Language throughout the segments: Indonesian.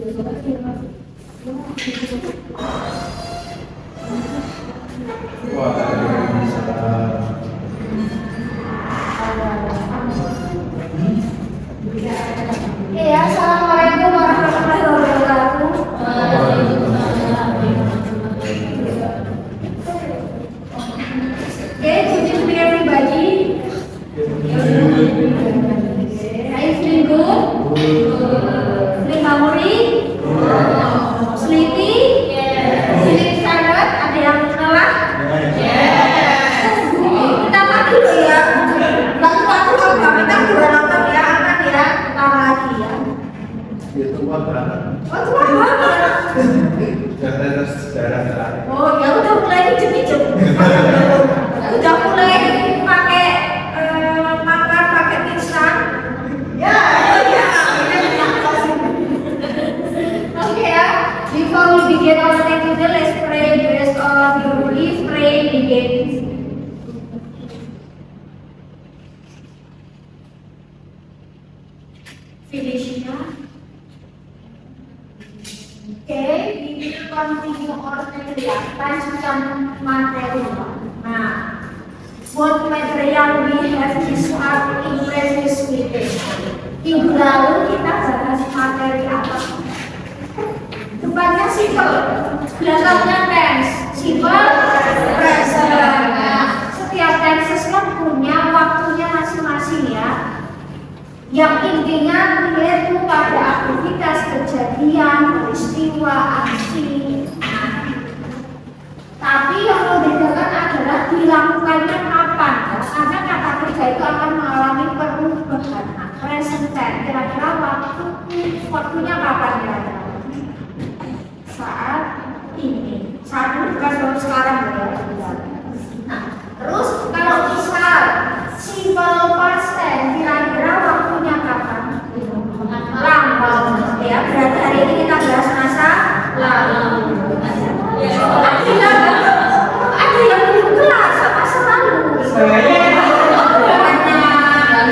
Assalamualaikum warahmatullahi wabarakatuh. Okay, good evening everybody. Are you feeling good? Feeling hungry? Sleepy? Feeling tired? Ada yang lelah? Kita pagi dulu ya. Waktu apa? Kita bulan apa ya? Aman ya? Kita lagi ya. Itu apa? Oh, tua banget. Karena sejarah terakhir. Oh, ya udah mulai jem-jem. Udah mulai pakai makan pakai instan. Ya, ya. Oke ya. Before we begin our day today, let's pray. Based on your belief, pray begin. Felicia. Okay, we will continue our lanjutkan materi. Nah, what material we have discussed in previous meeting. Minggu lalu kita bahas materi apa? Depannya simple, belakangnya tense. Simple, present. Nah, setiap tenses kan punya waktunya masing-masing ya. Yang intinya yaitu pada aktivitas, kejadian, peristiwa, aksi. Tapi yang membedakan adalah dilakukannya kapan ya? Karena kata kerja itu akan mengalami perubahan. Nah, present tense kira-kira waktunya kapan ya? Saat ini. Saat ini bukan baru sekarang ya. Nah, terus kalau misal simple past tense kira-kira waktunya kapan? Lampau ya, berarti hari ini kita bahas masa lalu. Ada yang belum kelas sama selalu.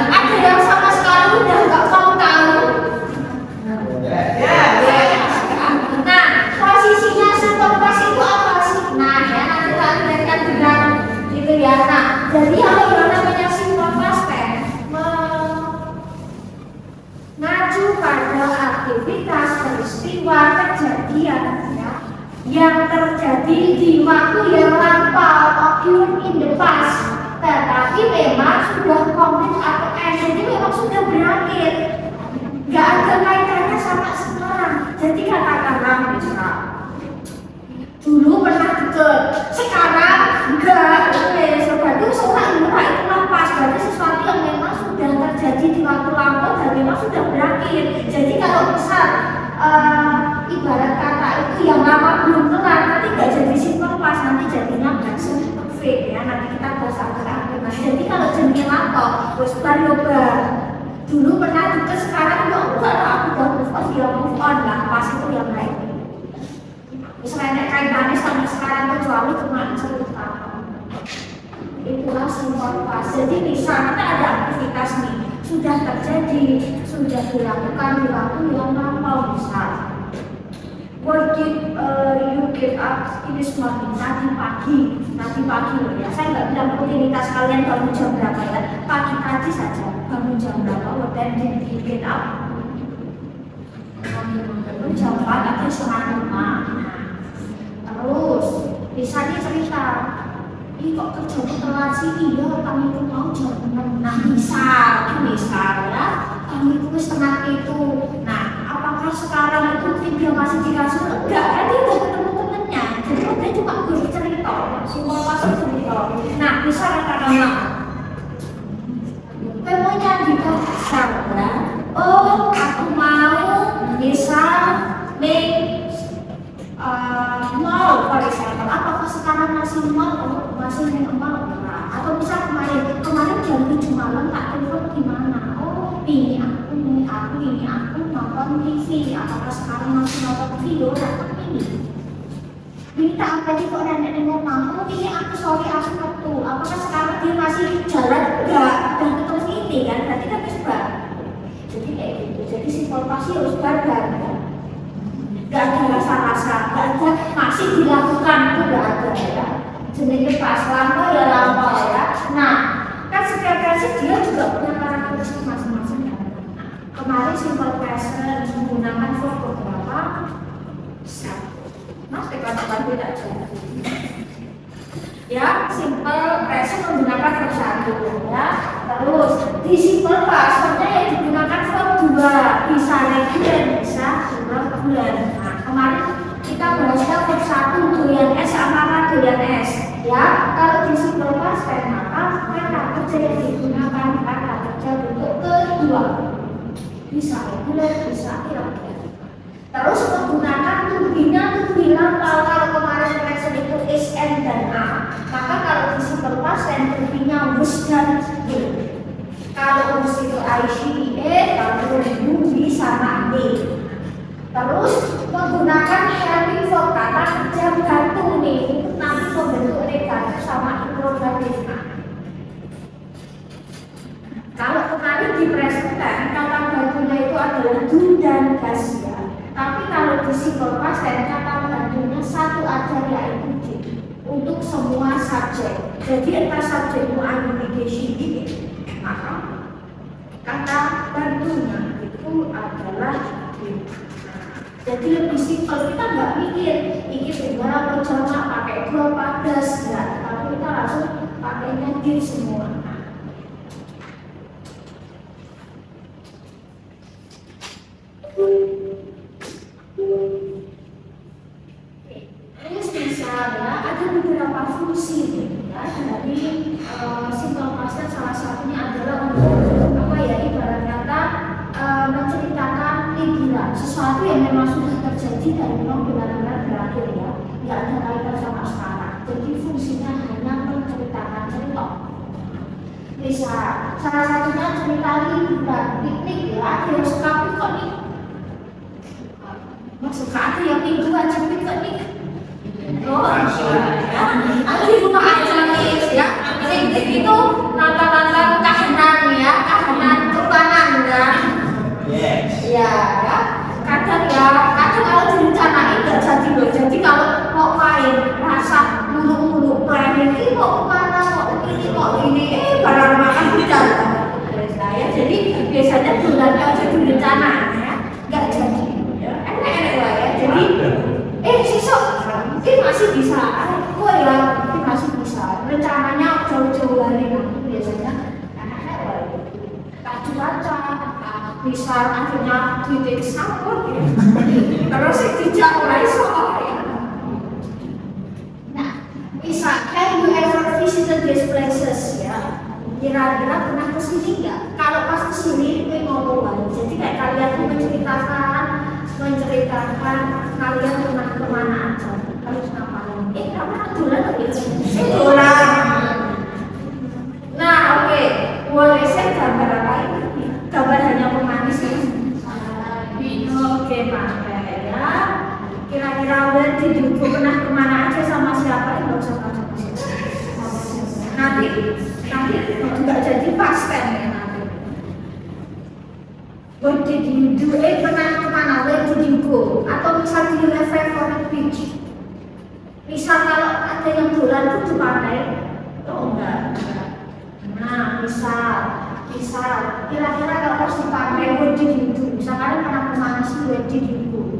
Ada yang sama sekali udah nggak mau tahu. Nah, posisinya simple past itu apa sih? Nah, ya nanti kita lihatkan dengan itu ya. Nah, jadi kalau yang namanya simple past tense mengacu pada aktivitas, peristiwa, kejadian ya, yang terjadi di waktu yang lampau, occurred in the past, tetapi memang sudah komplit atau jadi memang sudah berakhir, nggak ada kaitannya sama sekarang. Jadi katakanlah misal dulu pernah deket, sekarang enggak, berarti seorang itu lepas, berarti sesuatu yang memang sudah terjadi di waktu lampau dan memang sudah berakhir. Jadi kalau misal ibarat kata itu yang lama belum kelar, nanti nggak jadi simple past, nanti jadinya present perfect ya. Nanti kita bahas akhir-akhir. Jadi kalau jenis lampau, terus coba dulu pernah deket, sekarang enggak lah, aku udah move on lah, pas itu yang lain. Misalnya kaitannya sama sekarang kecuali cuma cerita. Itulah simple past. Jadi misal kita ada aktivitas nih, sudah terjadi, sudah dilakukan di waktu yang lampau. Misal what did you get up in this morning? Tadi pagi loh ya. Saya nggak bilang rutinitas kalian bangun jam berapa ya. Pagi tadi saja bangun jam berapa? What time did you get up? Bangun jam 4 atau setengah 5. Terus misalnya cerita, ih kok kerja telat sih? Iya, kami itu mau jam 6. Nah, misal ya, kami itu setengah itu. Nah, apakah sekarang itu tim dia masih di kasur? Enggak, kan dia udah ketemu temennya. Jadi dia cuma bercerita, semua pasti cerita. Nah, bisa katakanlah, memangnya di kasar ya? Oh, aku mau misal mau pada saat apakah sekarang masih mau nah, atau misal kemarin jam 7 malam tak telepon gimana? Oh ini aku nonton TV. Apakah sekarang masih nonton video? Ini tak apa sih kok nenek ngomong? Oh ini aku waktu. Apakah sekarang dia masih jalan? Enggak, udah ketemu ini kan? Berarti kan bisa. Jadi kayak gitu. Jadi simple pasti harus badar kan? masih dilakukan itu nggak ada ya. Jenenge pas lampau ya lampau ya. Nah, kan setiap versi dia juga punya karakteristik masing-masing kan. Kemarin simple present menggunakan verb beberapa satu. Mas tekan-tekan tidak jadi. Ya, simple present menggunakan verb satu ya. Terus di simple past verbnya yang digunakan verb dua, bisa reguler, bisa irregular. Nah, kemarin kita bahasnya verb satu doyan S sama doyan S. Ya, kalau di simple past tense maka kata kerja yang digunakan kata kerja bentuk kedua, bisa reguler, bisa irregular. Terus menggunakan to be-nya to be lampau. Kalau kemarin present itu is, and, dan are, maka kalau di simple past tense to be-nya was dan will. Kalau was itu I, she, he, kalau you, we, sama they. Terus menggunakan helping verb kata kerja gantung nih, nanti membentuk negatif sama interrogatif. Kalau kemarin di present tense kata gantungnya itu adalah do dan does ya. Tapi kalau di simple past tense kata gantungnya satu aja yaitu did untuk semua subjek. Jadi entah subjekmu negation ini, maka kata gantungnya itu adalah did. Jadi lebih simpel, kita nggak mikir ini benar atau jamak pakai dua padas nggak, tapi kita langsung pakainya did semua. Terus misalnya ada beberapa fungsi ya dari simple past tense, salah satunya adalah untuk apa ya, ibarat kata menceritakan liburan, sesuatu yang memang sudah terjadi dan memang benar-benar berakhir ya, nggak ada kaitan sama sekarang. Jadi fungsinya hanya menceritakan cerita. Bisa salah satunya cerita liburan, piknik ya, ada yang suka piknik. Maksud ada yang minggu aja piknik. Oh, ya. Ada rumah aja nih ya. Piknik itu nonton-nonton kahanan ya, kahanan kebangan ya. Yes. Ya, ya. Kadang kalau direncanain nggak jadi loh. Jadi kalau mau main rasa muluk-muluk planning ini mau kemana, mau ini, barang makan udah. Ya, jadi biasanya bulan aja direncana ya, nggak jadi. Enak-enak lah ya. Jadi sisok mungkin masih bisa. Oh ya, mungkin masih bisa. Rencananya jauh-jauh hari nanti biasanya enak-enak lah. Tak cuaca. Misal akhirnya titik sambut ya. Terus dijak oleh soal ya. Nah, misal have you ever visited these places ya? Kira-kira pernah kesini nggak? Kalau pas kesini itu ngomong. Jadi kayak kalian tuh menceritakan kalian pernah kemana aja, harus ngapain? Kamu dolan lagi? Dolan. Nah, oke. Boleh saya gambar apa ini? Gambar hanya pemanis ya. Oke, pakai ya. Kira-kira udah diduga pernah kemana aja sama siapa? Nggak usah sama siapa. Nanti nggak jadi pasten ya nanti. What did you do? Pernah kemana? Where did you go? Atau misal di favorite beach. Misal kalau ada yang dolan itu dipakai, oh enggak. Nah, misal kira-kira kalau harus dipakai what did you do? Misal kalian pernah kemana sih? Where did you go?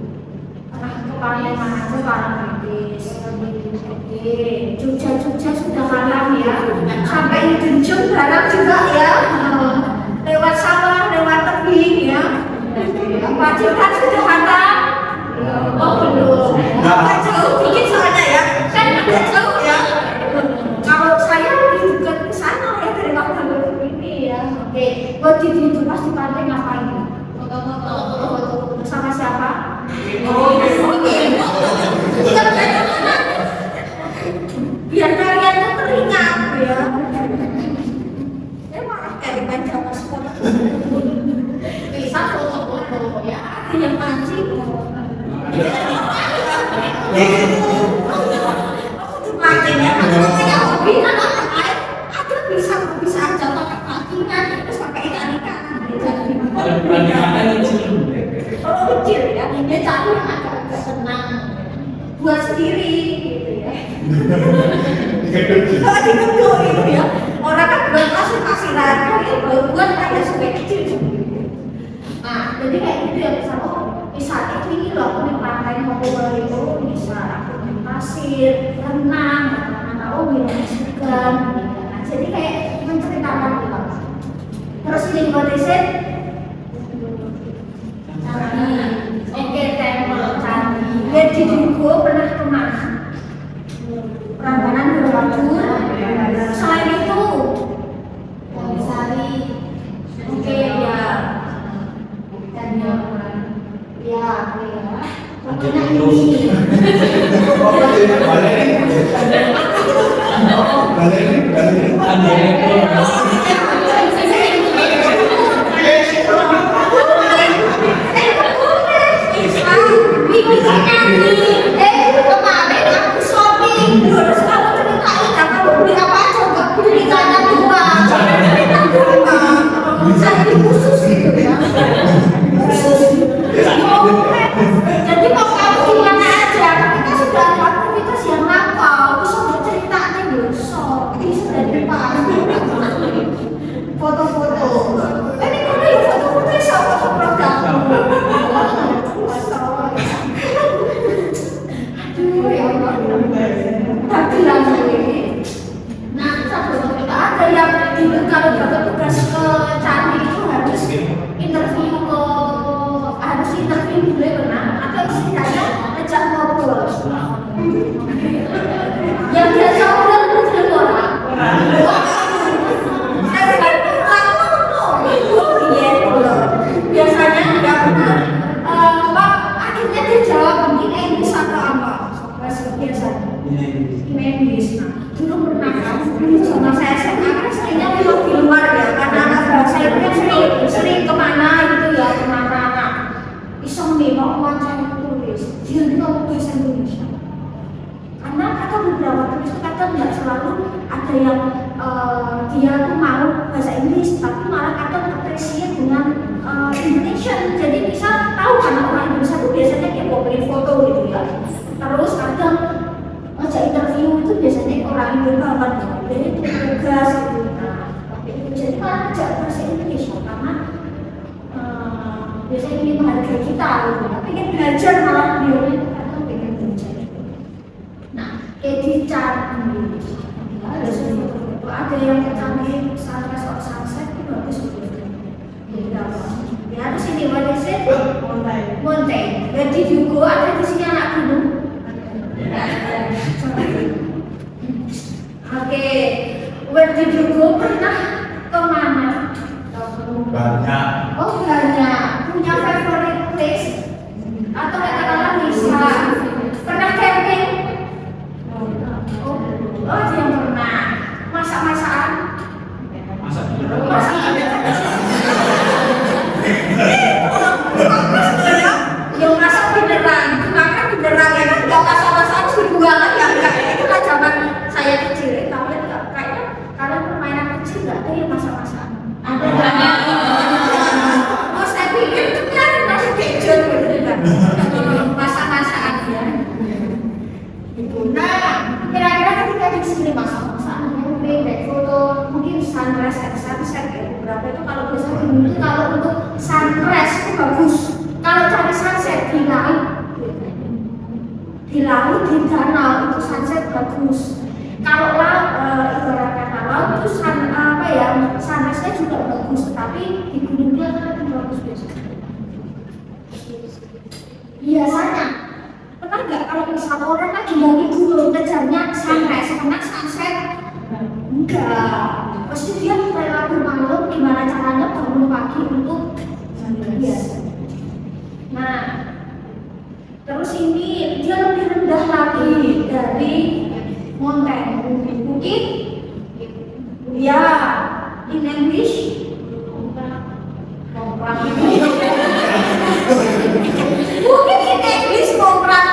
Pernah kepakai mana aja? Parangtritis, Jogja sudah kalah ya. Sampai Denjung barang juga ya. Lewat sawah, lewat tebing ya. Pacitan sudah ada. Oh belum. Agak jauh dikit soalnya ya. Kan agak jauh ya. Kalau saya lebih dekat ke sana ya dari waktu ini ya. Oke. Buat di itu pas di pantai ngapain? Foto-foto sama siapa? Oh, biar kalian tuh teringat ya. Kayak panjang sekolah. Bisa foto-foto ya. Ada yang mancing. Mancingnya makanya hobi ada bisa aja pakai pakingan terus pakai ikan-ikan. Kalau kecil ya, dia cari yang agak senang. buat sendiri gitu ya. Diketuk. Kalau diketuk itu ya, orang kan buat kasih rata ya baru buat ada supaya kecil. Nah, jadi kayak gitu ya misalnya ini loh, ini pantai Mokowe itu bisa aktivitas pasir, renang, atau minum ikan. Nah, jadi kayak menceritakan gitu. Terus ini hipotesisnya candi, oke tempel candi. Jadi juga pernah kemana? Prambanan Borobudur. Selain itu, Sari, oke ya, dan ya, pokoknya ini. Kemarin aku shopping, terus kamu ceritain kamu beli apa aja, nggak beli tanah dua, saya khusus gitu ya, khusus. Jadi mau kamu gimana aja, kita sudah ada aktivitas yang nakal, terus udah ceritanya shopping sudah depan, foto-foto. Ini kalau ya foto-foto sama produk. Aduh ya Allah. Tapi lagi ini, nah satu kita ada yang dulu kalau dapat tugas ke candi itu harus interview boleh benar atau istilahnya ajak ngobrol. Yang biasa ngobrol itu orang. Tapi kan biasanya tidak benar. Pak akhirnya dia jawab begini, bisa atau apa? Biasanya Inggris. Nah, dulu pernah kan sama saya SMA kan seringnya memang di luar ya, karena anak bahasa itu kan sering kemana gitu ya, kemana iseng nih mau wawancara tulis, dia mau bahasa Indonesia. Karena kata beberapa tulis itu kata nggak selalu ada yang dia tuh mau bahasa Inggris, tapi malah kadang terpresiasi dengan Indonesia. Jadi bisa tahu karena orang Indonesia itu biasanya kayak mau beli foto gitu ya. Terus kadang ngajak interview itu biasanya orang Indonesia kan, jadi itu tugas gitu. Nah, jadi malah ngajak bahasa Indonesia karena biasanya ingin menghargai kita gitu. Tapi ingin belajar malah beliau itu kadang pengen belajar. Nah, kayak di candi ada foto-foto, ada yang kecanggih sunrise or sunset itu bagus gitu. Jadi apa? Ya ada sini Malaysia mountain. Jadi juga ada di sini anak gunung. Oke, Wedi juga pernah kemana? Banyak. Oh banyak. Punya favorite place? Atau katakanlah bisa pernah camping? Oh yang pernah. Masak-masakan? Masak-masakan. Yang masak beneran, itu makan beneran ya kan? Gak masak-masakan dibuang ya enggak? Itu kan zaman saya kecil, kalian enggak kayaknya kalian permainan kecil enggak ada yang masak-masakan? Ada. Oh saya pikir itu kan masih kecil gitu kan? Masak-masakan ya. Nah, kira-kira ketika di sini masak-masakan, mungkin kayak foto, mungkin sunrise atau sunset ya beberapa itu kalau biasanya itu kalau untuk sunrise itu bagus. Kalau cari sunset di laut, di danau itu sunset bagus. Kalau ibarat kata laut itu sunrise-nya juga bagus, tapi di gunungnya kan lebih bagus biasanya. Biasanya pernah nggak kalau misalnya orang lagi di gunung kejarnya sunrise, karena sunset enggak. Pasti dia rela bermalam gimana caranya bangun pagi untuk sunrise. Nah, terus ini dia lebih rendah lagi dari mountain. Mungkin ya in English mungkin in English kontrak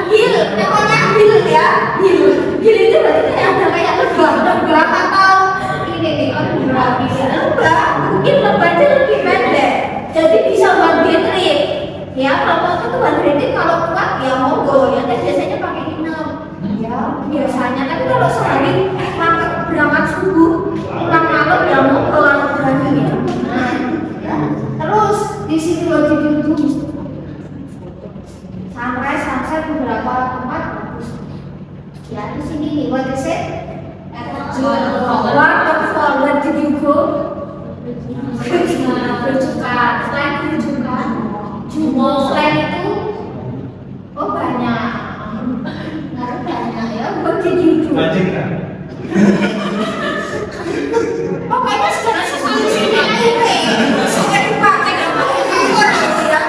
hill, namanya hill ya, hill itu berarti ada kayak lebah atau ini nih lebah, mungkin lebahnya lebih pendek, jadi bisa one day trip. Ya kalau itu one day trip, kalau kuat ya monggo ya, tapi biasanya pakai biasanya. Tapi kalau sehari berangkat subuh, pulang malam ya mau keluar lagi ya. Nah, ya. Terus di sini wajib duduk. Sunset beberapa tempat bagus. Ya di sini nih, what is it? Waterfall. Where did you go? Berjuka. Selain berjuka, selain itu, oh banyak. Banyak ya. What did you do? Mancing kan? Pokoknya segala sesuatu sini aja. Sampai dipakai apa? Orang ya.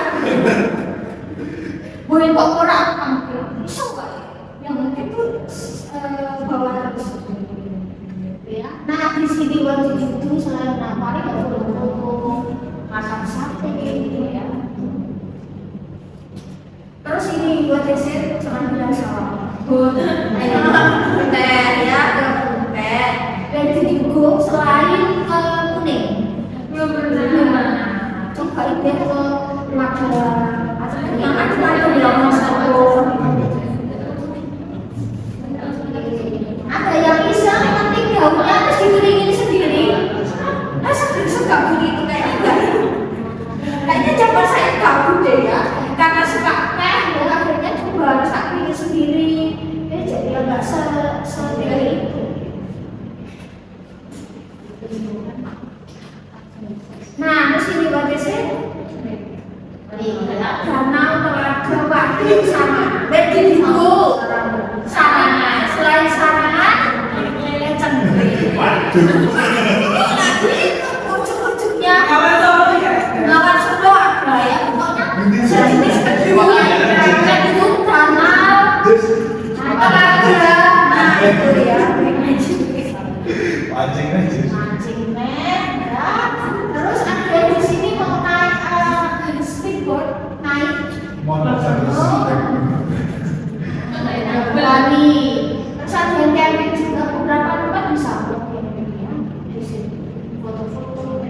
Boleh kok orang tampil. Bisa nggak? Yang itu bawa terus. Ya. Nah di sini waktu itu selain paling ada foto, masak sate gitu ya. Terus ini buat dessert jangan bilang salah. Ayo punten ya, ke punten. Dan juga selain kuning, belum pernah. Coba itu ke Magelang atau yang ada yang masuk. Ada yang bisa nanti daunnya harus dikeringin sendiri. Suka begitu kayaknya zaman saya gabut deh ya, karena suka teh ya akhirnya coba harus keringin sendiri. Jadi agak seperti itu. Nah di sini bagusnya danau telaga waktu sama Bedigo sarana. Selain sarana cengkrik lagi ujung-ujungnya lawan Solo ada ya, pokoknya sejenis kedua Kedung danau telaga. Nah itu ya Mancing aja. mancing ya. Terus ada di sini mau naik speedboard, naik Mau nggak Bali. Terus ada yang camping juga, beberapa tempat bisa camping ya di sini, foto-foto.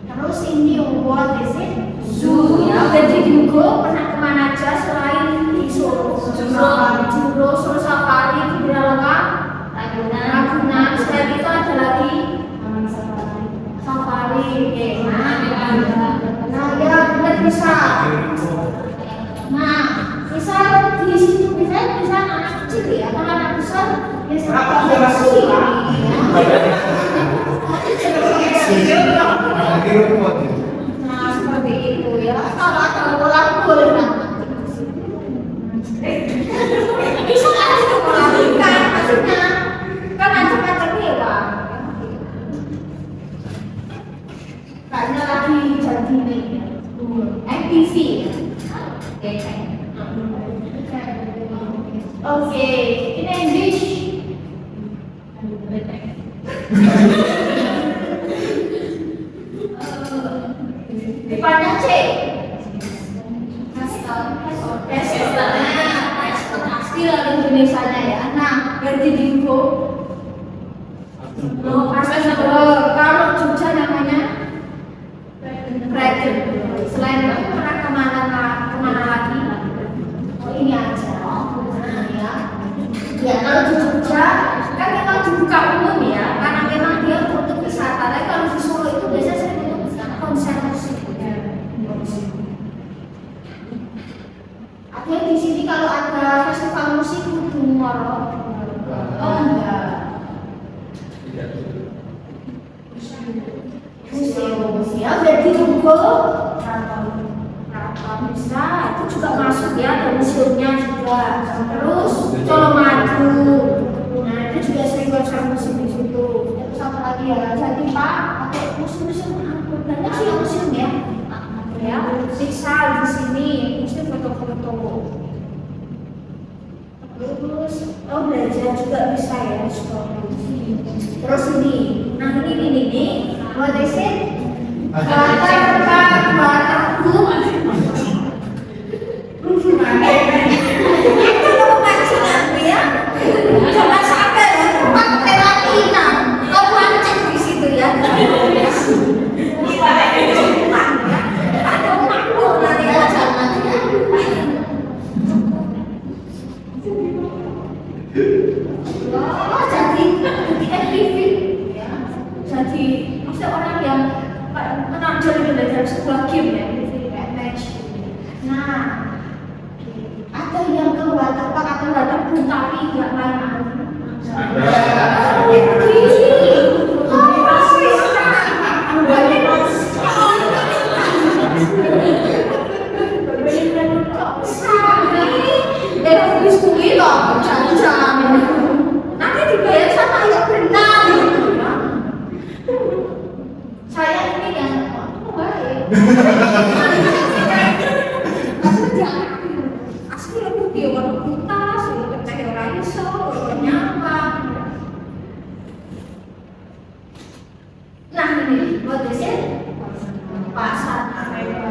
Terus ini what is it? Zoo ya. Jadi juga pernah kemana aja selain di Solo? Juro, Solo Safari itu tidak lengkap. Ragunan. Selain itu ada lagi Safari. Oke. Nah ya benar bisa. Nah bisa di situ bisa anak kecil ya. Kalau anak besar biasanya nah seperti itu ya. Kalau ada orang boleh bisa ada sekolah ikan maksudnya kan macam-macam hewan. Kayaknya lagi jadi nih MPV ya. Oke, ini English. Depannya C. Pasti lagi Indonesianya ya. Nah, berarti di info. Pasti kalau Jogja namanya Dragon. Selain itu pernah kemana lagi? Oh ini aja. Ya. Ya kalau di Jogja kan memang dibuka umum ya, karena memang dia untuk wisata. Tapi kalau di Solo itu biasanya sering untuk konser musik. Artinya di sini kalau ada festival musik kudu ngoro. Oh enggak. Museum ya, berarti juga bisa, itu juga masuk ya, ada museumnya juga. Terus Colomadu, nah itu juga sering konser musik di situ. Terus apa lagi ya? Jadi Pak, pakai museum banyak sih museum ya. Ya, bisa di sini, mesti foto-foto. Terus, oh belajar juga bisa ya, terus ini, nah ini, what is it? Jangan sampai tempat terakhir, kau mancing di situ ya. Ada makhluk nanti jangan. Ada yang ke waterpark atau waterboom tapi nggak main air. Nanti dibayar sama ayah berenang. Saya ini yang baik. Asli aku dia warna putih, sudah percaya orang iso, nyapa. Nah ini buat saya pasar pasar ya.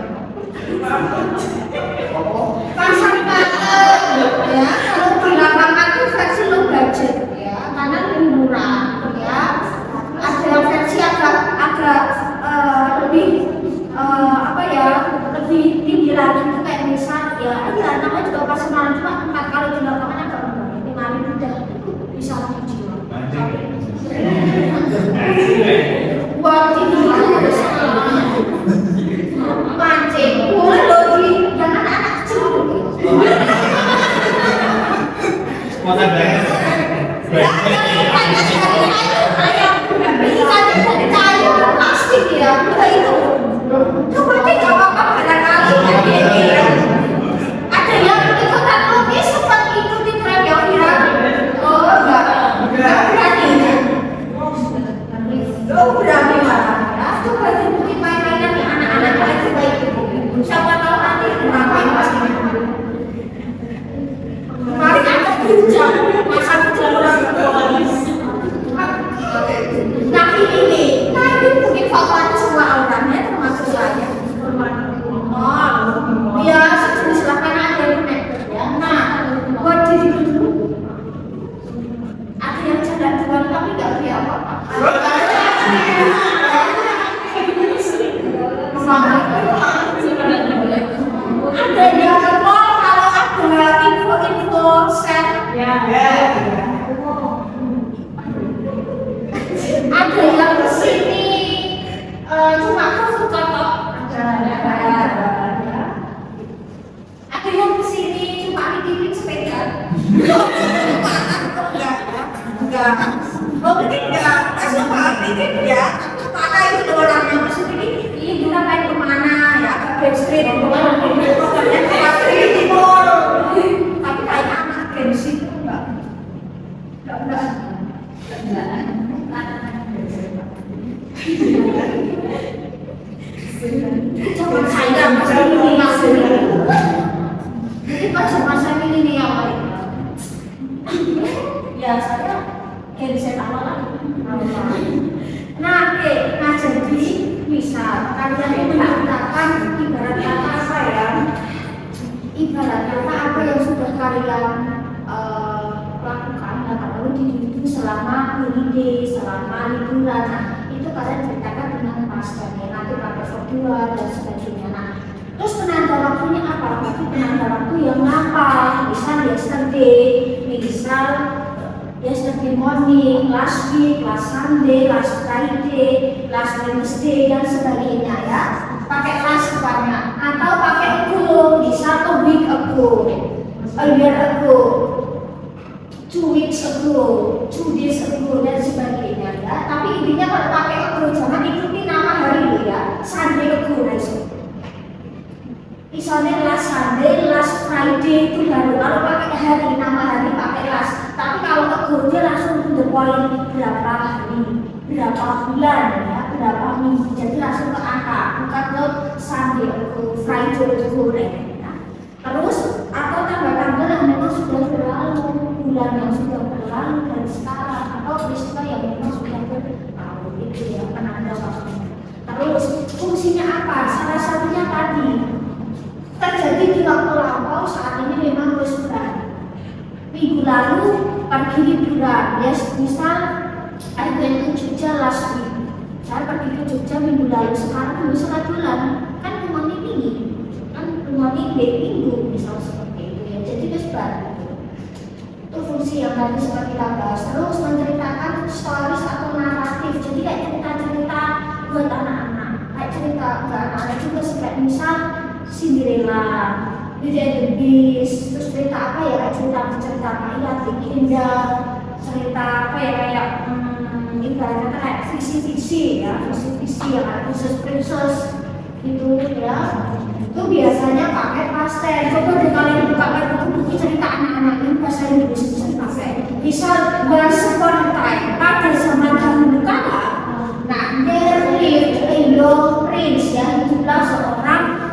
Kalau di lapangan itu versi low budget ya, karena lebih murah ya. Ada versi agak lebih apa ya, lebih tinggi lagi itu kayak misal ya namanya juga personal, cuma 4 kali di lapangan agak murah, 5.000 udah bisa dijual. Buat itu mancing boleh loh di yang anak-anak kecil plastik ya, itu coba deh gak apa-apa barangkali ada yang ikutan lukis sempat ikuti tren yang viral. Oh enggak berani berani malah ya. Coba dibikin main-mainan nih anak-anak kalian coba itu, siapa tahu nanti ngapain pasti kemarin ada hujan masa hujan orang nah ini mungkin favorit semua orangnya termasuk saya. Oh ya sejenis lapangan ada yang connected ya. Nah buat diri dulu ada yang jalan duluan tapi nggak beli apa-apa. Ada yang call kalau ada info-info set ada yang kesini cuma foto tok, ada yang kesini cuma nitipin sepeda. Enggak mungkin enggak asal nitip ya, mana itu orangnya maksud ini kita main kemana ya, ke backstreet kemana pokoknya ke backstreet timur tapi kayak anak gengsi itu enggak zaman saya masih ini masih jadi pas masa ini nih yang lain ya saya gengsi sama lagi. Nah jadi misal kalian ini menggunakan ibarat kata apa ya, ibarat kata apa yang sudah kalian lakukan lalu di selama holiday, selama liburan. Nah itu kalian ceritakan dengan pastornya, nanti pakai video dan sebagainya. Nah terus penanda waktunya apa? Berarti penanda waktu yang apa? Misal yesterday morning, last week, last Sunday, last Friday, last Wednesday dan sebagainya ya. Pakai last depannya atau pakai ago, misal a week ago, a year ago, 2 weeks ago, 2 days ago dan sebagainya ya. Tapi intinya kalau pakai ago jangan ikuti nama hari ya. Sunday ago misalnya last Sunday, last Friday itu baru. Kalau pakai hari, nama hari pakai last. Tapi kalau ago-nya langsung to the point, berapa hari, berapa bulan ya, berapa minggu. Jadi langsung ke angka, bukan ke Sunday ago, Friday ago ya. Terus atau tanggal-tanggal yang memang sudah berlalu, bulan yang sudah berlalu dari sekarang, atau peristiwa yang memang sudah berlalu itu ya penanda waktunya. Terus fungsinya apa? Salah satunya tadi terjadi di waktu lampau, saat ini memang harus berakhir. Minggu lalu pergi liburan, ya misal I went to Jogja last week. Saya pergi ke Jogja minggu lalu, sekarang minggu bulan kan rumahnya tinggi, kan rumahnya minggu misal seperti itu ya. Jadi harus berakhir. Itu fungsi yang tadi sempat kita bahas. Terus menceritakan stories atau naratif. Jadi kayak cerita-cerita buat anak-anak, kayak cerita ke anak-anak juga seperti misal Cinderella Beauty and the Beast, terus cerita apa ya, cerita rakyat, legenda, cerita apa ya, kayak ibaratnya kayak visi-visi ya, visi-visi yang ada princess gitu ya. Itu biasanya pakai pastel. Coba deh kalian buka buku cerita anak-anak ini bahasa Inggris bisa dipakai. Misal Once Upon a Time, pada zaman dahulu kala, nah there lived a young prince ya, itulah seorang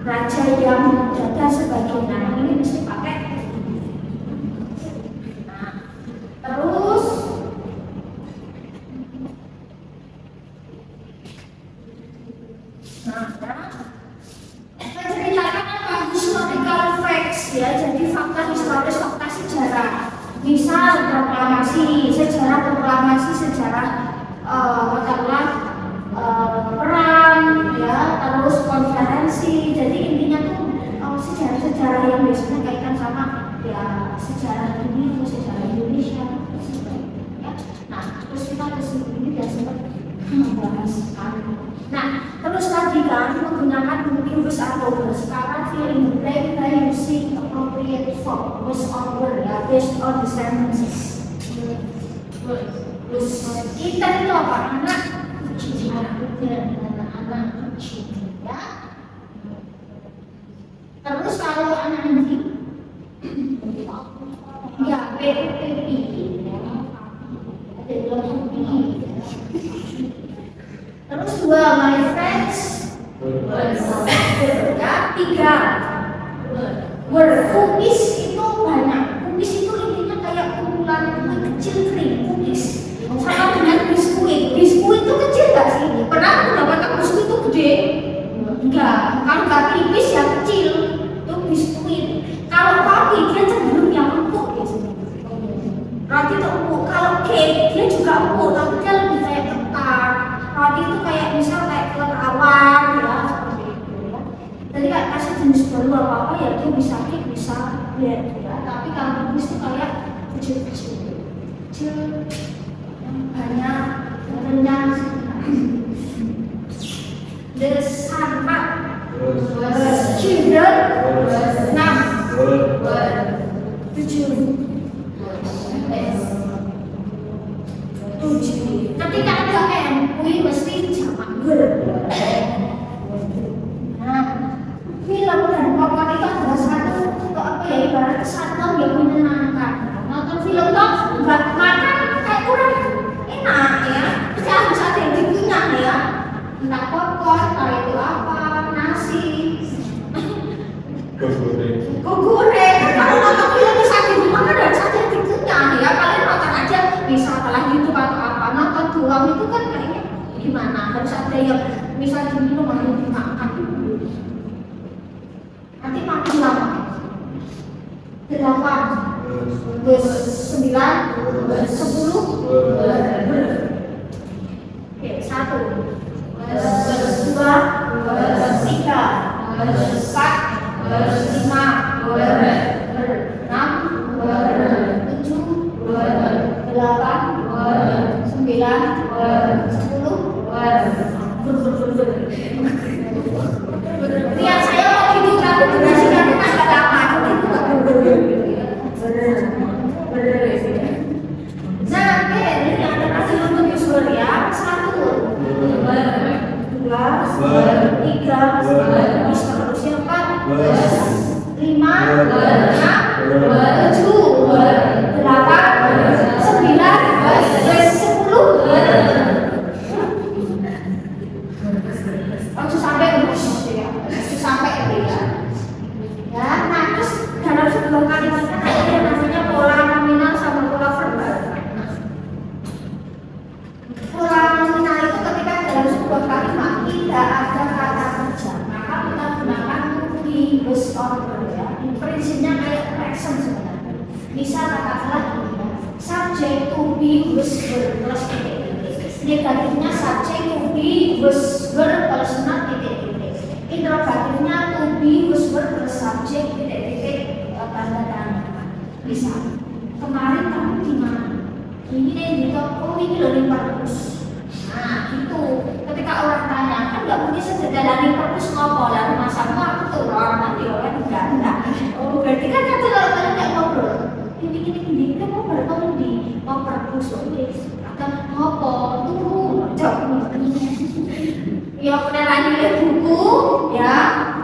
raja yang berada sebagai anak, ini mesti pakai. Nah, terus menceritakan apa? Historical facts ya, jadi fakta historis, fakta sejarah. Misal sejarah katakanlah perang ya, terus konferensi. Jadi intinya tuh sejarah-sejarah yang biasanya kaitan sama ya sejarah dunia atau sejarah Indonesia ya. Nah, terus kita kesini biasanya membahas nah, terus tadi kan menggunakan English atau sekarang feeling blank by using appropriate form was over ya, based on the sentences. Terus kita itu apa? Anak kecil, anak kecil ya. Terus kalau anak anjing ya PPI ada dalam terus dua my friends ya, tiga cookies itu banyak. Cookies itu intinya kayak kumpulan kecil kering cookies. Sama dengan biskuit itu kecil gak sih? Pernah aku dapatkan biskuit itu gede? Enggak, kalau nggak tipis ya kecil itu biskuit. Kalau roti dia cenderung yang empuk biasanya. Roti itu empuk. Kalau cake dia juga empuk, tapi dia lebih kayak ketar. Roti itu kayak misal kayak telur awan ya, seperti itu ya. Jadi kayak kasih jenis baru apa ya, dia bisa cake bisa bread ya. Tapi kalau cookies itu kayak kecil yang banyak renyah. The sunpat children 7. Ketika ada M, kui mesti jamak girl. Nah, film dan popcorn itu adalah satu apa ya, ibarat kesatuan yang menyenangkan. Nonton film toh nggak makan kayak kurang enak ya, pasti harus ada yang dikunyah ya. Entah popcorn, entah itu apa, nasi, goreng. Kalau nonton film bisa di rumah kan harus ada yang dikunyah ya. Kalian nonton aja bisa setelah YouTube atau apa, nonton doang itu kan kayaknya gimana? Harus ada yang bisa diminum atau dimakan. Nanti makin lama. 8, 9, 10, oke, 1, 2, 3, 4, 5, 6, 7, 8, 9, 10. Lihat saya mau gitu tapi durasinya kan gak lama. Nah, oke, ini yang terakhir untuk user ya. 1, 2, 3, seterusnya 4, 5, 6, 7, 8, 9, 10. Langsung sampai ya, sampai ya. Ya, nah terus dalam sebuah kalimat kan ada yang namanya pola nominal sama pola verbal. Pola nominal itu ketika dalam sebuah kalimat tidak ada kata kerja, maka kita gunakan to be based on ya. Prinsipnya kayak present sebenarnya. Misal katakanlah subject to be was verb plus titik-titik. Negatifnya subject to be was verb plus not titik-titik. Interrogatifnya to be was verb plus subject titik-titik tanda tanya. Bisa. Kemarin kamu di mana? Ini di toko ini loh di Parkus. Nah itu ketika orang tanya kan nggak mungkin sederhana perpus ngopo lalu masamu aku turun nanti oleh enggak. Oh berarti kan kalau kalian nggak ngobrol ini kan ngobrol kamu di mau perpus wis atau ngopo turu jawab ya pernah lagi lihat buku ya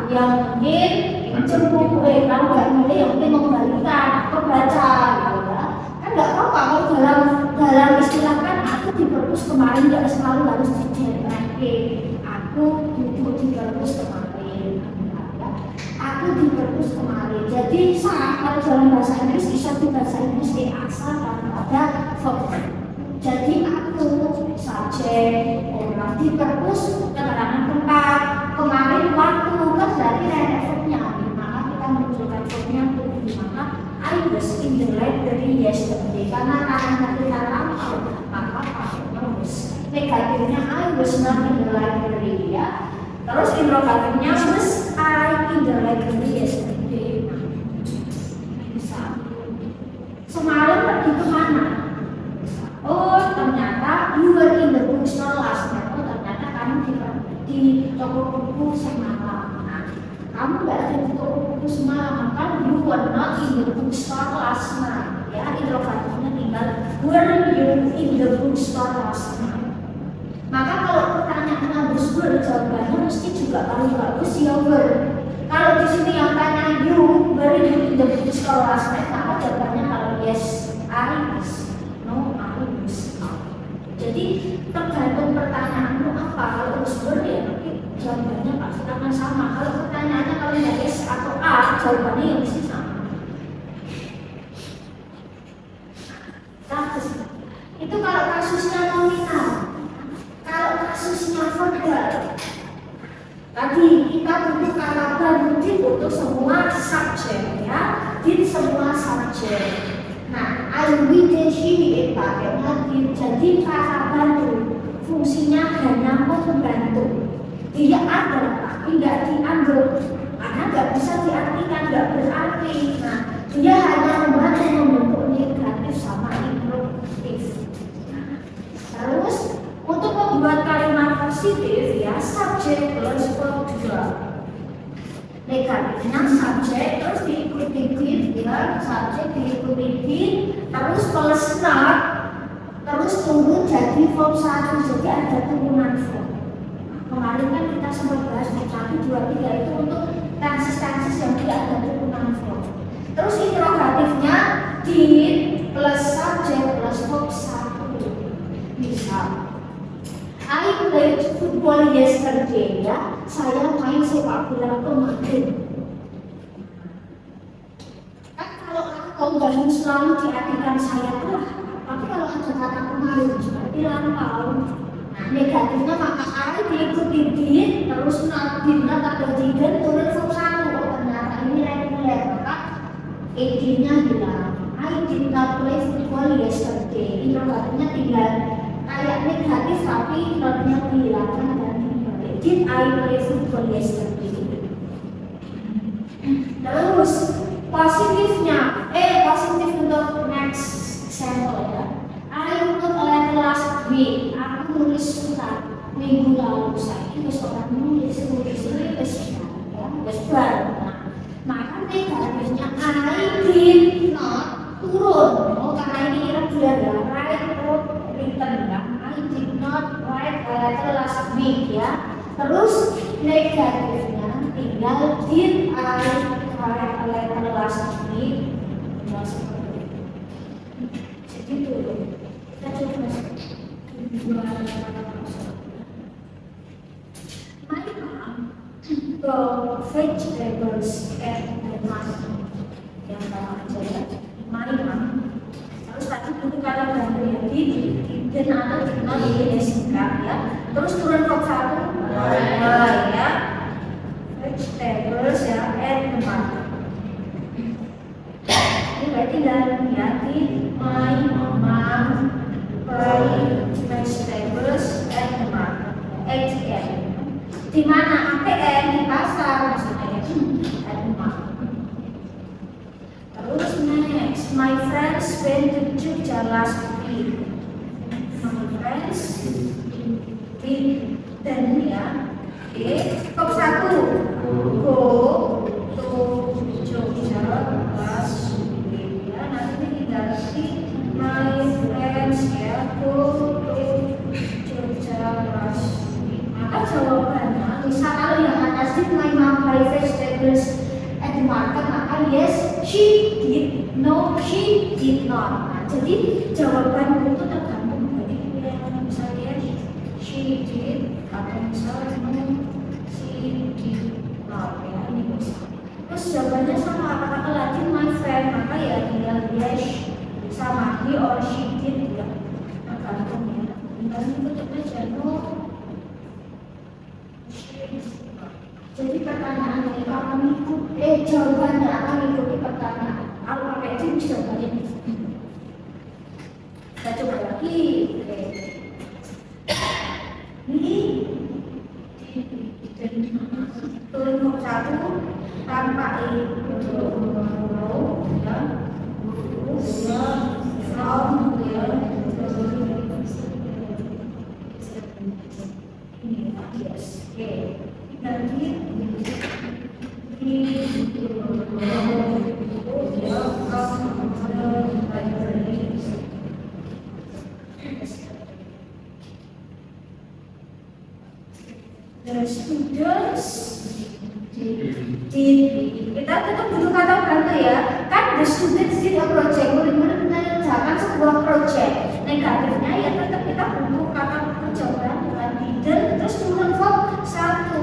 yang mungkin pinjam buku kalau nggak milih yang mungkin mengembalikan atau baca gitu ya kan nggak apa-apa kalau dalam istilah kan aku di perpus kemarin nggak selalu harus dijelaskan aku duduk di perpus kemarin ya. Aku di perpus kemarin jadi kalau dalam bahasa Inggris bisa di bahasa Inggris di asal pada verb jadi aku subjek orang di perpus keterangan tempat kemarin waktu kan berarti ada verbnya maka kita menunjukkan verbnya di mana I was in the library yesterday karena kita lampau maka pakainya was negatifnya I was not in the library ya terus interrogatifnya was I in the library yesterday bisa semalam pergi kemana oh ternyata you were in the bookstore last night oh ternyata kamu di toko buku semalam nah, kamu nggak ada di toko buku semalam kan you were not in the bookstore last night ya interrogatifnya tinggal were you in the bookstore last night maka kalau pertanyaan harus were jawabannya mesti juga paling bagus ya were kalau di sini yang tanya you were you in the bookstore last night maka jawabannya kalau yes I was no I was not jadi tergantung pertanyaanmu apa kalau were ya jawabannya pasti akan sama kalau pertanyaannya kalau yes atau A jawabannya yang mesti sama terus itu kalau kasusnya nominal kalau kasusnya verbal tadi kita butuh kata berarti untuk semua subjek ya di semua subjek nah I will she pakainya jadi kata bantu fungsinya hanya membantu dia ada tapi nggak diambil karena nggak bisa diartikan nggak berarti nah dia hanya membantu membentuk negatif sama induktif nah, terus untuk membuat kalimat positif ya subjek plus verb juga negatifnya subjek terus diikuti with ya subjek diikuti with terus plus not terus tunggu jadi verb 1 jadi ada turunan verb kemarin kan kita sempat bahas verb 1, 2, 3 itu untuk tenses yang tidak ada turunan verb terus interrogatifnya did plus subjek plus verb 1 bisa I played football yesterday ya saya main sepak bola kemarin kan kalau aku bangun selalu diartikan saya telah tapi kalau ada kata kemarin berarti lampau nah negatifnya maka I diikuti did terus not did not atau didn't turun verb 1 oh ternyata ini reguler maka ed-nya hilang I did not play football yesterday interrogatifnya tinggal kayak negatif tapi notnya dihilangkan dan dibalik did I play football yesterday terus positifnya positif untuk next example ya I wrote a letter last week aku nulis surat minggu lalu saya wis orang nulis baru maka negatifnya I did not turun oh karena ini irregular ya write written ya I did not write a letter last week ya terus negatifnya tinggal did I write a letter last week jadi dulu kita coba my mom bought vegetables at the market yang bawah aja ya my mom terus tadi butuh kata ganti ya dan ada dikenal ini singkat ya terus turun verb 1 ya vegetables ya at the market ini berarti dalam ya di my mom buy vegetables at the market ATM di mana ATM di pasar maksudnya at the market terus next my friends went to Jogja last week my friends did she did, no she did not. Nah, jadi jawaban itu tergantung dari pilihan. Misalnya she did atau misalnya no she did not, ya ini bisa. Terus jawabannya sama kata Latin my friend, maka ya tinggal yes sama he or she did ya, tergantung ya. Tinggal ikut aja no she did not. Jadi pertanyaannya akan ikut, jawabannya akan ikuti pertanyaan. Kalau pakai itu jawabannya. Kita coba lagi. Ini turun satu tanpa itu ya, from ya, ini yes, oke. Nanti the students kita tetap butuh kata bantu ya, kan the students did a project, murid-murid mengerjakan sebuah project. Negatifnya ya tetap kita butuh kata percobaan dengan didn't, terus turun verb satu.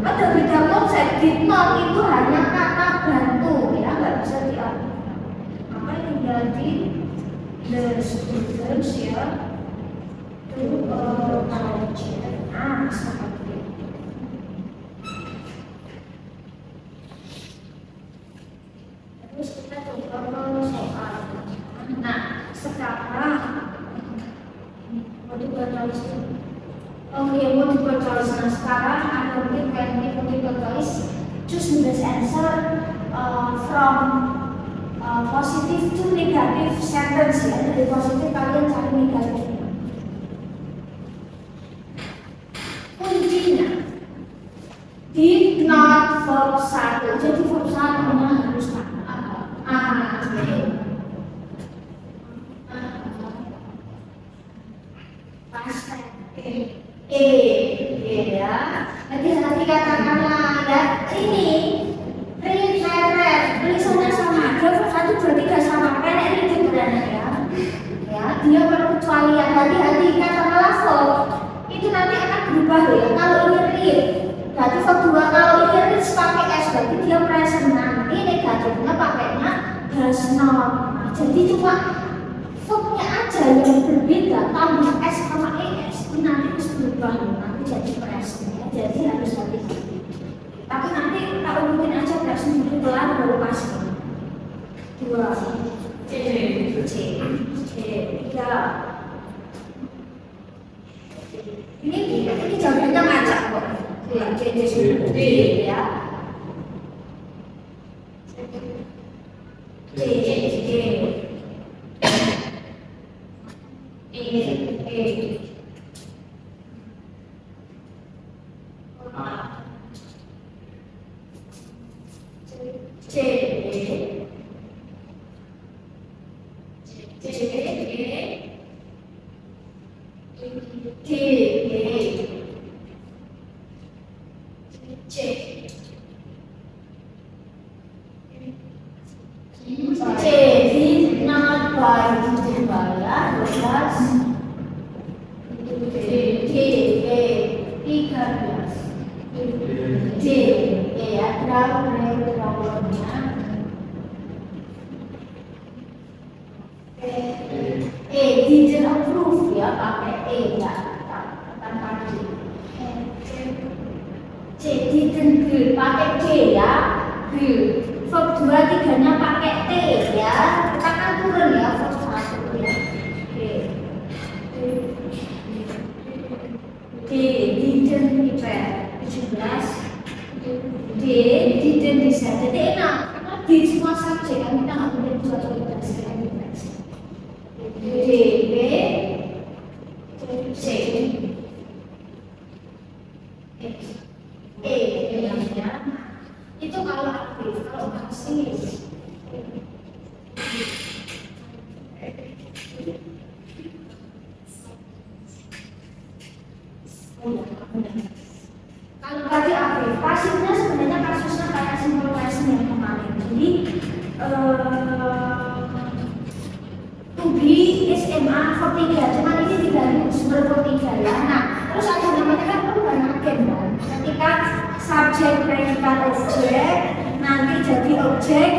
Ada beda konsep, did not itu hanya kata bantu ya, nggak bisa diartikan. Maka tinggal di the students ya to a project. Seperti itu. Terus kita coba ke soal. Nah, sekarang multiple choice. Oke, multiple choice. Nah, sekarang ada multiple choice. Choose the best answer from positive to negative sentence ya. Dari positif kalian cari negatif. Kuncinya did not verb satu, jadi verb satunya harus past ya. Nanti katakanlah ya ini read, tulisannya sama, dia verb satu berarti gak sama, pendek itu berarti ya. Ya, dia perkecualian, hati-hati katakanlah verb itu nanti akan berubah ya. Kalau ini read berarti verb dua, kalau ini read pakai s berarti dia present. Nanti negatifnya pakainya does not. Nah, jadi cuma verbnya aja yang berbeda, tambah s sama es itu nanti harus berubah ya. Nanti jadi present ya. Jadi harus hati-hati. Tapi nanti kita urutin aja present dulu pelan baru pas. Dua C ya. Ini jawabannya ngacak kok. Ya, D ya. Did not buy ya, 13 D ya, trouble-nya didn't approve ya, pakai ya, tanpa D. C didn't good, pakai D ya, good. Verb 2 3-nya pakai T ya, kita kan turun ya, verb 1 ya. D didn't prepare 17. D didn't decide. Jadi enak, karena D semua subjek kan, kita nggak boleh buat orientasi kan. D B C ya. Itu kalau aktif, kalau pasif kalau tadi aktif, pasifnya sebenarnya kasusnya kayak simple present yang kemarin. Jadi Tubi SMA Vertiga, cuman ini diganti sumber Vertiga ya. Nah, terus ada namanya kan banyak agen kan. Ketika subjek predikat objek nanti jadi objek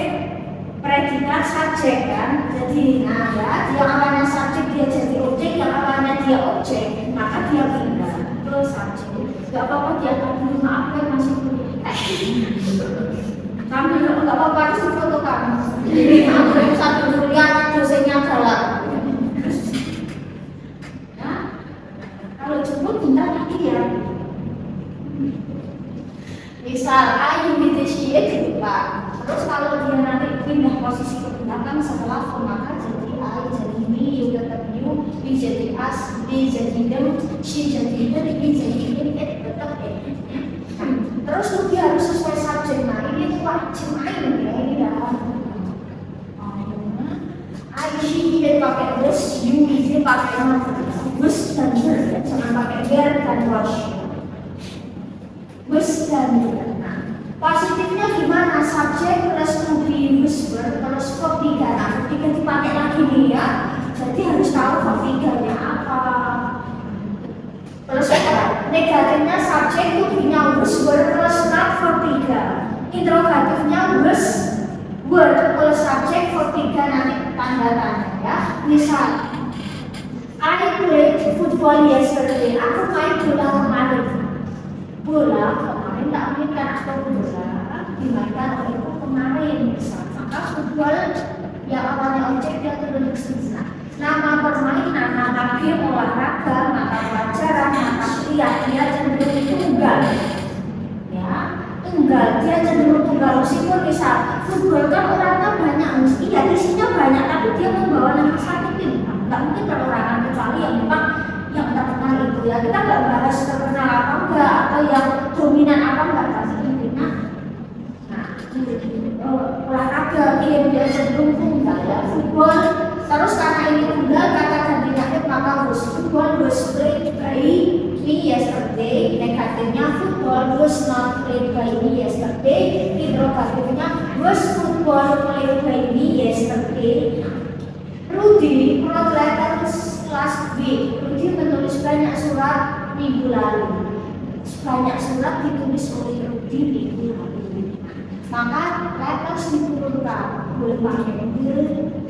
predikat subjek kan. Jadi nah ya, yang awalnya subjek dia jadi objek, yang awalnya dia objek, maka dia pindah ke subjek. Gak apa-apa dia dulu, maaf kan masih kuliah. Kamu nggak apa-apa itu foto kamu. Aku yang satu kuliah dosennya galak. Ya, kalau jemput bentar lagi ya. Misal I initiate ke depan. Terus kalau dia nanti pindah posisi ke belakang setelah form maka jadi I jadi me, you tetap you, we jadi us, they jadi them, she jadi her, he jadi it tetap it. Terus dia harus sesuai subjek. Nah ini wajib main ya ini dalam. I she dia pakai was, you dia pakai was dan her, jangan pakai were dan was. Was dan her. Nah, positifnya gimana? Subjek plus to be whisper plus verb 3. Nah, verb 3 dipakai lagi nih ya. Jadi harus tahu verb 3-nya apa. Terus negatifnya subjek itu punya was word plus not verb 3. Interrogatifnya was word plus subjek verb 3 nanti tanda tanya ya. Misal I played football yesterday. Aku main bola kemarin. Bola kemarin tak mainkan atau bola dimainkan olehku kemarin. Misal maka football yang awalnya objek dia terbentuk sejenak. Nama permainan, nama game olahraga, mata pelajaran, mata kuliah dia cenderung tunggal. Ya, tunggal dia cenderung tunggal. Meskipun misal football kan orangnya banyak, mesti ya isinya banyak, tapi dia membawa nama satu tim. Nggak mungkin perorangan kecuali yang memang yang terkenal itu ya. Kita nggak bahas terkenal apa enggak atau yang dominan apa enggak pasti intinya. Nah, olahraga game dia cenderung tunggal ya, football. Terus karena ini tunggal kata gantinya maka was football was played by me yesterday. Negatifnya football was not played by me yesterday. Interrogatifnya was football played by me yesterday. Rudy wrote letters last week. Rudy menulis banyak surat minggu lalu. Banyak surat ditulis oleh Rudy minggu lalu. Maka letters dipurunkan boleh pakai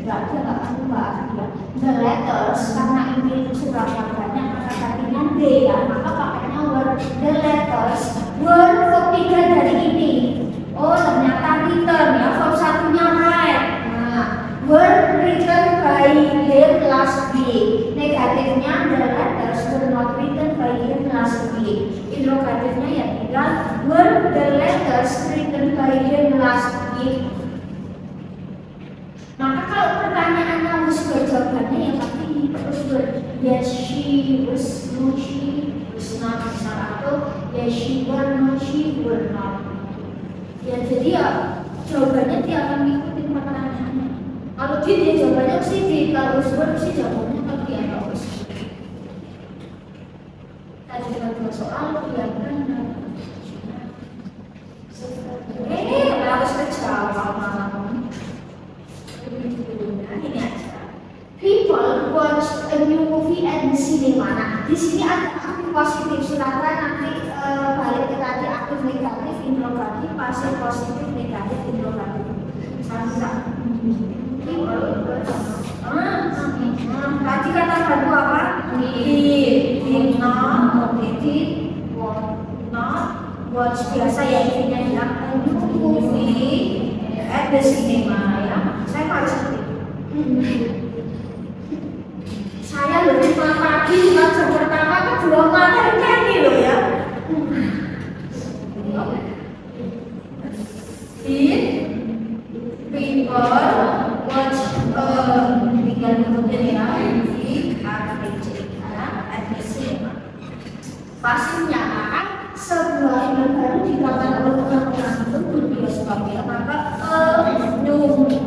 berarti nggak perlu bahas ya. The letters karena ini surat yang banyak maka gantinya D ya, maka pakainya were. The letters were verb 3 dari ini. Oh ternyata written ya, verb satunya write. Nah, were written by him last week. Negatifnya the letters were not written by him last week. Interrogatifnya ya tinggal were the letters written by him last week. Maka kalau pertanyaannya was were jawabannya yang pasti was were. Yes she was, no she was not. Misal atau yes she were, no she were not. Ya jadi ya jawabannya dia akan mengikuti pertanyaannya. Kalau dia jawabannya mesti di, kalau was were mesti jawabannya kalau dia nggak was. Tadi kita dua soal dia benar. Harus kejawab malam. Ini aja. People watch a new movie at the cinema. Nah, di sini ada aktif positif. Silakan nanti balik ke tadi aktif negatif interrogatif, pasif positif negatif interrogatif. Tadi kata baru apa? Did not, watch biasa ya intinya bilang a new movie at the cinema ya. Saya harus saya loh cuma pagi jam pertama kan belum makan ini loh ya. Did people watch tinggal kemudian ya movie at the cinema. Pasifnya sebuah film baru ditonton oleh orang-orang itu berbioskop ya, maka new movie.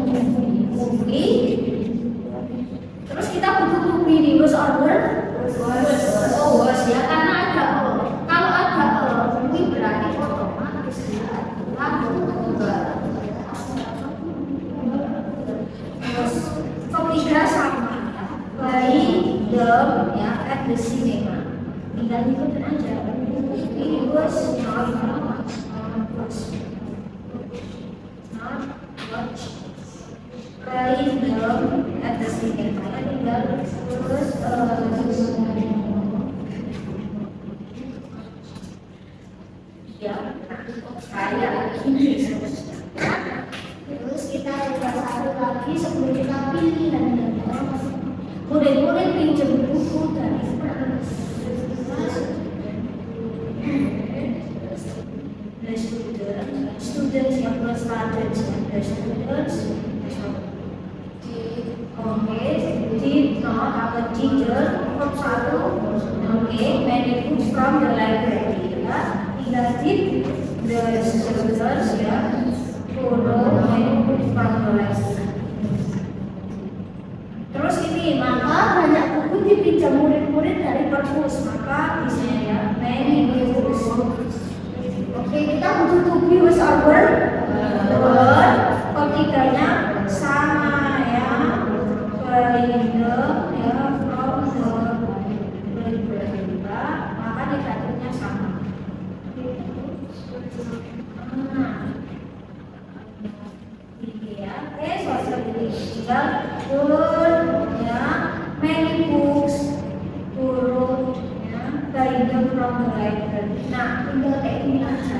Terus kita butuh movie di was order was ya, karena ada kalau ada movie berarti otomatis ya lagu at the cinema. Tinggal ikutin aja. It was not watch. Not watch. Playing film at the cinema. Tinggal terus ya, saya ini terus kita coba satu lagi sebelum kita pilih dan murid-murid pinjam buku dari students yang belum started the students did not have a teacher from satu many books from the library ya tinggal did the students ya follow many books from the library. Terus ini maka banyak buku dipinjam murid-murid dari perpus maka di sini ya many books. Oke, kita butuh to be was our word. Ketiganya sama ya. Playing the ya from the library. Maka dikatakannya sama. Ini ya. Oke, soal ini tinggal ya many books turun ya playing the from the library. Nah, tinggal kayak ini aja.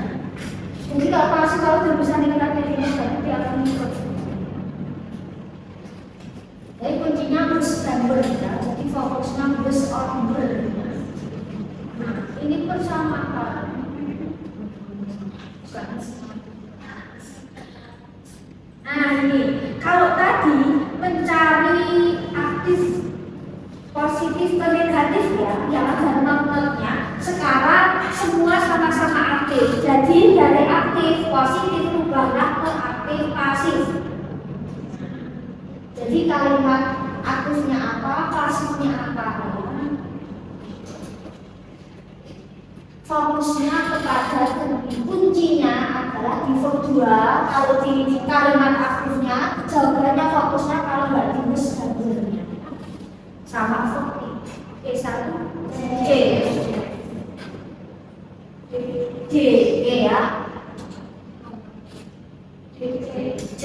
Jadi kalau udah bisa nikah kayak gini nanti akan ikut. Jadi kuncinya must remember ya. Jadi fokusnya must remember. Nah, ini persamaan. Nah ini kalau tadi mencari aktif positif atau negatif ya yang ada not-notnya, sekarang semua sama-sama aktif. Jadi dari aktif positif rubahlah ke aktif pasif. Jadi kalimat aktifnya apa, pasifnya apa? Fokusnya kepada kuncinya adalah di verb 2. Kalau di kalimat aktifnya jawabannya fokusnya kalau nggak di must remember-nya sama verb satu J ya J A C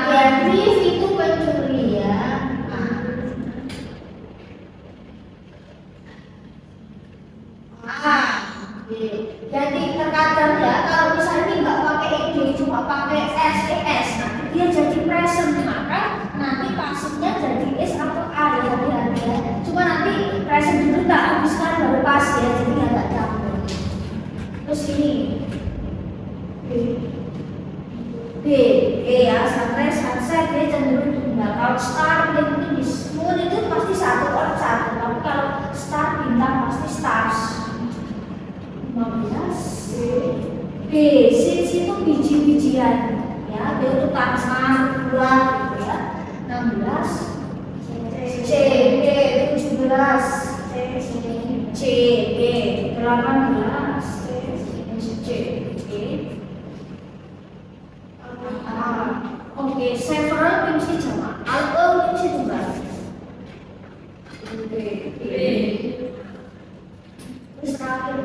Kreatif itu pencurian. Jadi terkadang ya kalau misalnya nggak pakai id cuma pakai ses, nanti dia jadi present maka nanti pasifnya jadi is atau a ya hati-hati. Cuma nanti present dulu tak habiskan baru pas ya jadi nggak campur. Terus ini B ya sampai sunset dia cenderung tunggal. Kalau star itu di moon itu pasti satu orang satu. Tapi kalau star bintang pasti stars. 15 B since itu biji-bijian ya dia itu tanaman buah ya 16 C B 17 C B 18 C B oke several mesti jama all mesti tunggal B terus terakhir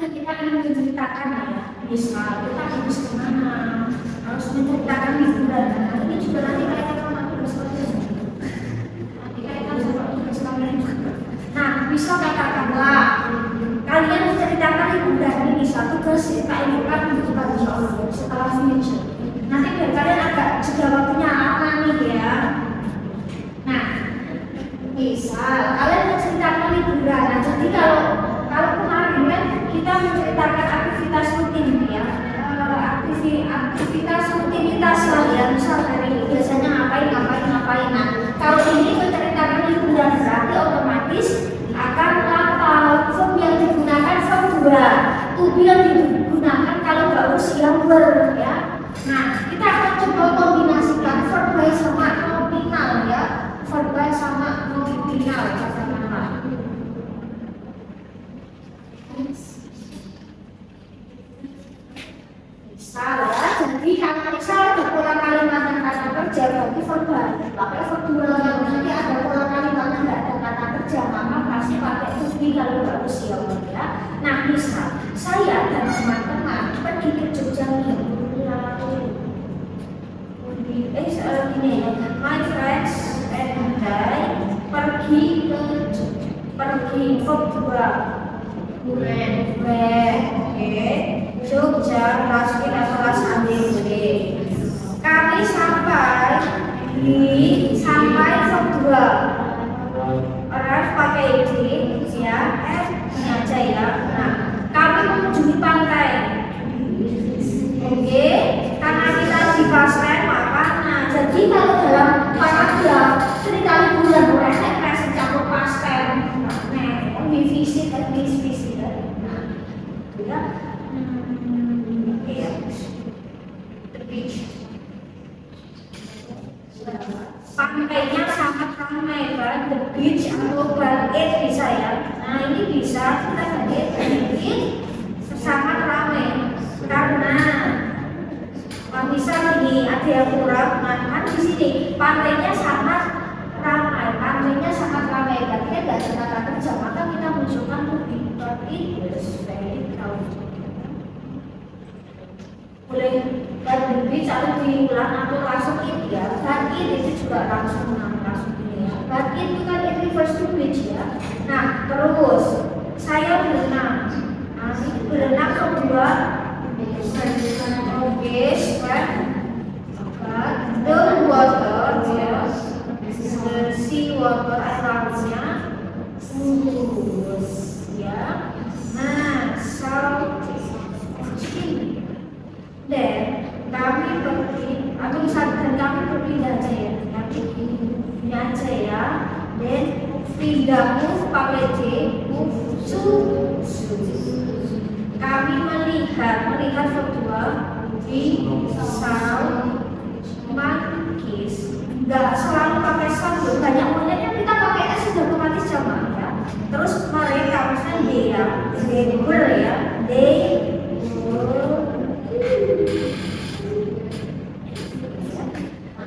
kita akan menceritakan ya, misal kita harus kemana, harus menceritakan liburan. Nah, ini juga nanti kaitan sama tugas kalian. Nanti kaitan sama tugas kalian juga. Nah, misal katakanlah kalian menceritakan liburan ini misal tugas Pak Ibu kan membutuhkan soal setelah finish. Nanti biar kalian agak juga waktunya lama nih ya. Nah, misal kalian kali. Nah, kalau ini menceritakan liburan berarti otomatis akan lampau. Verb yang digunakan verb 2. To be yang digunakan kalau nggak usia were ya. Nah, kita akan coba kombinasikan verb by sama nominal ya. Verb by sama nominal katakanlah. Misal ya, jadi kalau misal ada pola kalimat yang kata kerja berarti verb by. Pakai verb 2 yang nanti ada pola kalimat yang nggak ada kata kerja maka pasti pakai to be kalau nggak usia were ya. Nah, misal saya dan teman-teman pergi ke Jogja gini, my friends and I pergi ke verb 2 Jogja Raskin atau Rasandere. Kami sampai verb 2 arrive pakai id ya, ini aja ya. Nah, kami mengunjungi pantai. Oke, karena kita di pastel maka jadi kalau dalam paragraf cerita liburan boleh kasih campur pastel. Nah, we visit at least visit. Nah, ya. Iya. The beach. Pantainya sangat ramai kan, the beach atau bar it bisa ya. Nah, ini bisa kita ganti sangat ramai karena misal ini ada yang kurang, kan di sini pantainya sangat ramai, berarti nggak ada kata kerja, maka kita munculkan lebih berarti very crowded. Boleh lebih cari diulang atau langsung it ya, dan itu juga langsung ini ya. Berarti itu kan it refers to beach ya. Nah terus saya berenang, ini berenang kedua. Okay, spread the water, yes, the sea water airnya ya. Nah, then kami pergi atau misalkan kami berpindah aja ya, ini aja ya. Then pindah move pakai J, move to. Kami melihat verb 2 di monkeys. Enggak selalu pakai sound, banyak monyetnya kita pakai S sudah otomatis jamak ya. Terus mereka misalnya they were ya, they were.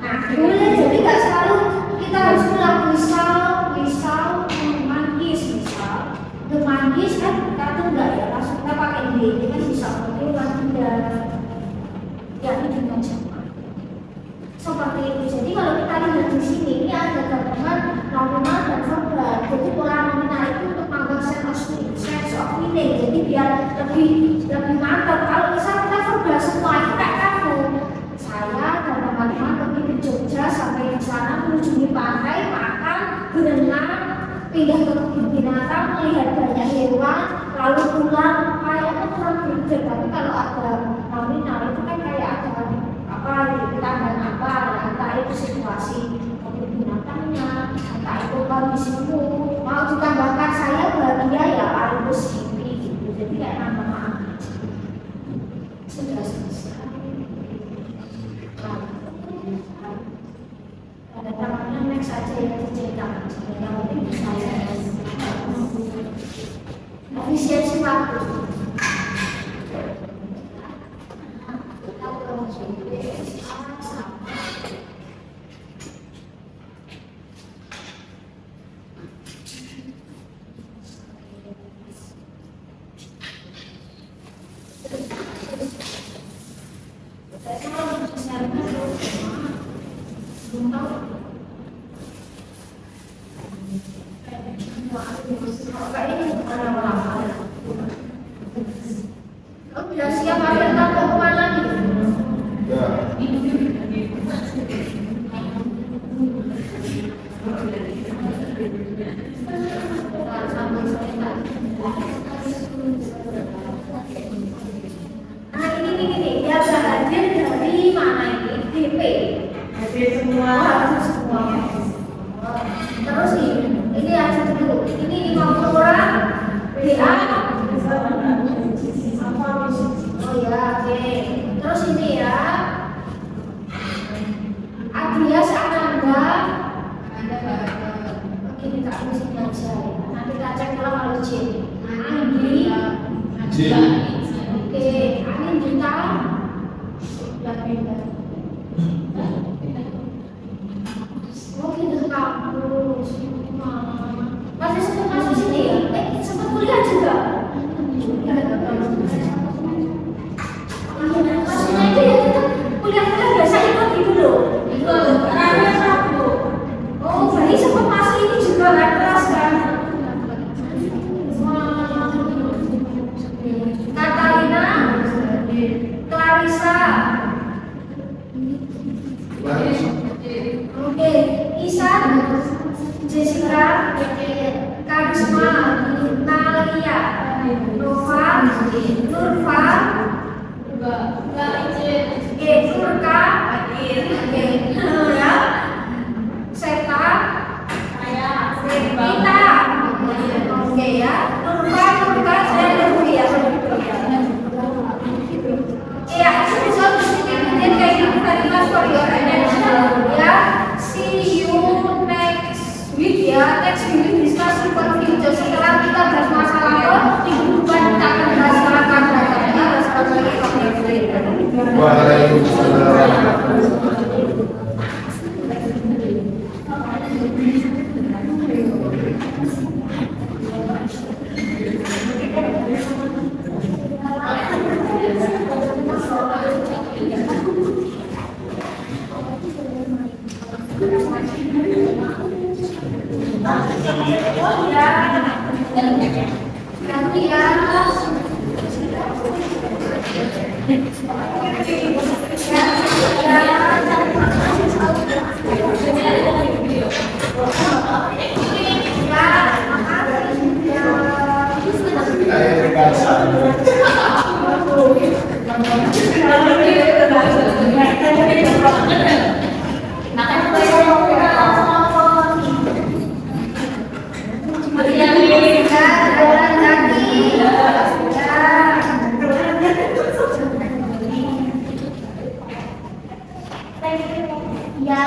Nah, boleh jadi nggak selalu kita harus ulang misal monkeys misal the monkeys kan kata enggak ya, langsung kita pakai ini kan bisa ulang tidak ya ini dengan jamak seperti itu. Jadi kalau kita lihat di sini ini ada gabungan nominal dan verbal. Jadi pola nominal itu untuk membuat sense of meaning. Jadi biar lebih mantap. Kalau misal kita verbal semua itu kayak kamu, saya dan teman-teman pergi ke Jogja sampai di sana mengunjungi pantai, makan, berenang, pindah ke kebun binatang, melihat banyak hewan, lalu pulang. Kayaknya kurang berbeda. Tapi kalau ada nominal itu kan kayak ada apa ditambah apa, entah itu situasi kebun binatangnya, entah itu kondisimu, mau ditambahkan saya bahagia ya harus happy gitu. Jadi kayak nama sudah selesai. Ada tangannya next aja ya diceritakan. Yang penting saya efisiensi waktu. Sudah siap akhir tahun mau kemana nih? Ya. Nah ini dia hadir dari mana ini? DP. Hadir semua. Hadir semua. Terus ini aja dulu. Ini 50 orang. BA. Oh ya, oke. Terus ini ya. Adias Ananda. Oke, kita tulisin aja. Nanti kita cek ulang kalau J. Andi. J. Oke, Anindita. Oh, pindah kampus. Masih sempat masuk sini ya? Sempat kuliah juga? Maksudnya itu ya kita kuliah-kuliah biasa ikut gitu loh. Oh, berarti sempat masuk ini juga kan kelas kan? Katarina, Clarissa, oke, Isan, Jessica, Karisma, Nalia, Nova, Nurfa, Nurka, Nura, Seta, Rita, oke ya, Nurka, saya dulu ya. Ya, sebesar kemudian kayak gitu dari Mas for your attention ya. See you next week ya. Next week discuss about future. Setelah kita bahas masalah lo, minggu depan kita akan bahas masalah kabar. Waalaikumsalam. Ya,